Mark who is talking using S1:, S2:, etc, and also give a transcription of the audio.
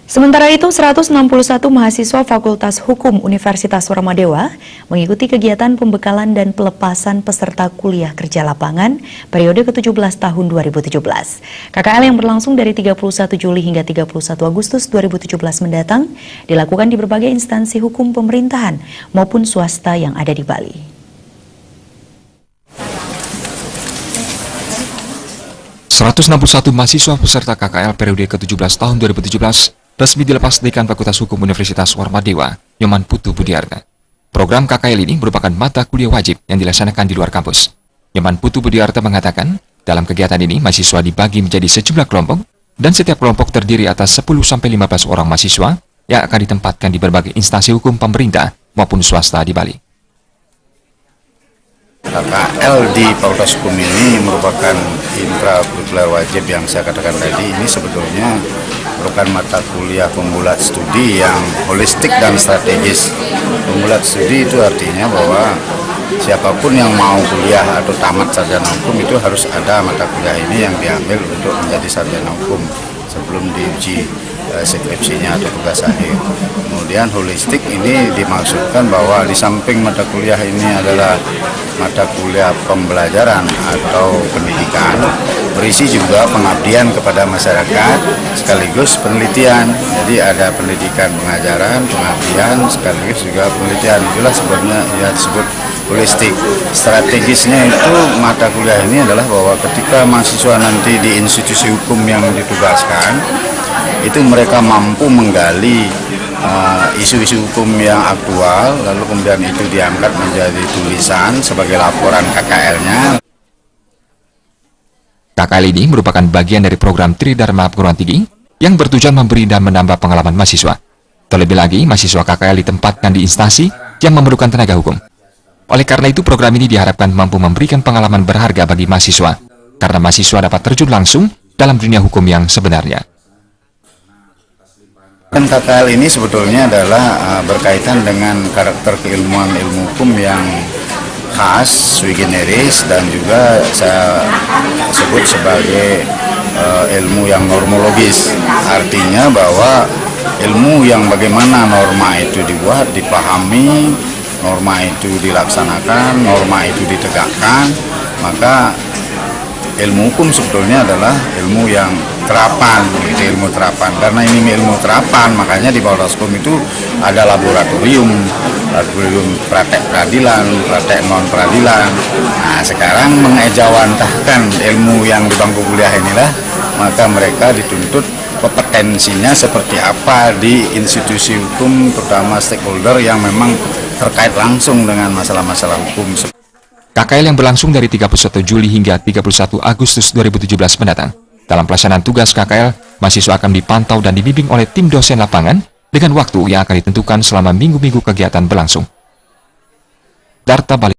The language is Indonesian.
S1: Sementara itu, 161 mahasiswa Fakultas Hukum Universitas Warmadewa mengikuti kegiatan pembekalan dan pelepasan peserta kuliah kerja lapangan periode ke-17 tahun 2017. KKL yang berlangsung dari 31 Juli hingga 31 Agustus 2017 mendatang dilakukan di berbagai instansi hukum pemerintahan maupun swasta yang ada di Bali.
S2: ...161 mahasiswa peserta KKL periode ke-17 tahun 2017 resmi dilepas Dekan Fakultas Hukum Universitas Warmadewa, Nyoman Putu Budiarta. Program KKL ini merupakan mata kuliah wajib yang dilaksanakan di luar kampus. Nyoman Putu Budiarta mengatakan, dalam kegiatan ini mahasiswa dibagi menjadi sejumlah kelompok dan setiap kelompok terdiri atas 10-15 orang mahasiswa yang akan ditempatkan di berbagai instansi hukum pemerintah maupun swasta di Bali.
S3: KKL di Fakultas Hukum ini merupakan intrakurikuler wajib yang saya katakan tadi. Ini sebetulnya merupakan mata kuliah pembulat studi yang holistik dan strategis. Pembulat studi itu artinya bahwa siapapun yang mau kuliah atau tamat sarjana hukum itu harus ada mata kuliah ini yang diambil untuk menjadi sarjana hukum sebelum diuji skripsinya atau tugas akhir. Kemudian holistik ini dimaksudkan bahwa di samping mata kuliah ini adalah mata kuliah pembelajaran atau pendidikan, berisi juga pengabdian kepada masyarakat sekaligus penelitian. Jadi ada pendidikan pengajaran, pengabdian sekaligus juga penelitian. Itulah sebabnya ya disebut holistik. Strategisnya itu mata kuliah ini adalah bahwa ketika mahasiswa nanti di institusi hukum yang ditugaskan, itu mereka mampu menggali isu-isu hukum yang aktual, lalu kemudian itu diangkat menjadi tulisan sebagai laporan KKL-nya.
S2: KKL ini merupakan bagian dari program Tridharma Perguruan Tinggi yang bertujuan memberi dan menambah pengalaman mahasiswa. Terlebih lagi, mahasiswa KKL ditempatkan di instansi yang memerlukan tenaga hukum. Oleh karena itu, program ini diharapkan mampu memberikan pengalaman berharga bagi mahasiswa, karena mahasiswa dapat terjun langsung dalam dunia hukum yang sebenarnya.
S3: KKL ini sebetulnya adalah berkaitan dengan karakter keilmuan ilmu hukum yang khas, sui generis, dan juga saya sebut sebagai ilmu yang normologis. Artinya bahwa ilmu yang bagaimana norma itu dibuat, dipahami, norma itu dilaksanakan, norma itu ditegakkan, maka ilmu hukum sebetulnya adalah ilmu yang terapan, ilmu terapan. Karena ini ilmu terapan, makanya di Fakultas Hukum itu ada laboratorium praktek peradilan, praktek non peradilan. Nah, sekarang mengejawantahkan ilmu yang di bangku kuliah inilah, maka mereka dituntut kompetensinya seperti apa di institusi hukum, terutama stakeholder yang memang terkait langsung dengan masalah-masalah hukum.
S2: KKL yang berlangsung dari 31 Juli hingga 31 Agustus 2017 mendatang. Dalam pelaksanaan tugas KKL, mahasiswa akan dipantau dan dibimbing oleh tim dosen lapangan dengan waktu yang akan ditentukan selama minggu-minggu kegiatan berlangsung. Darta Bali.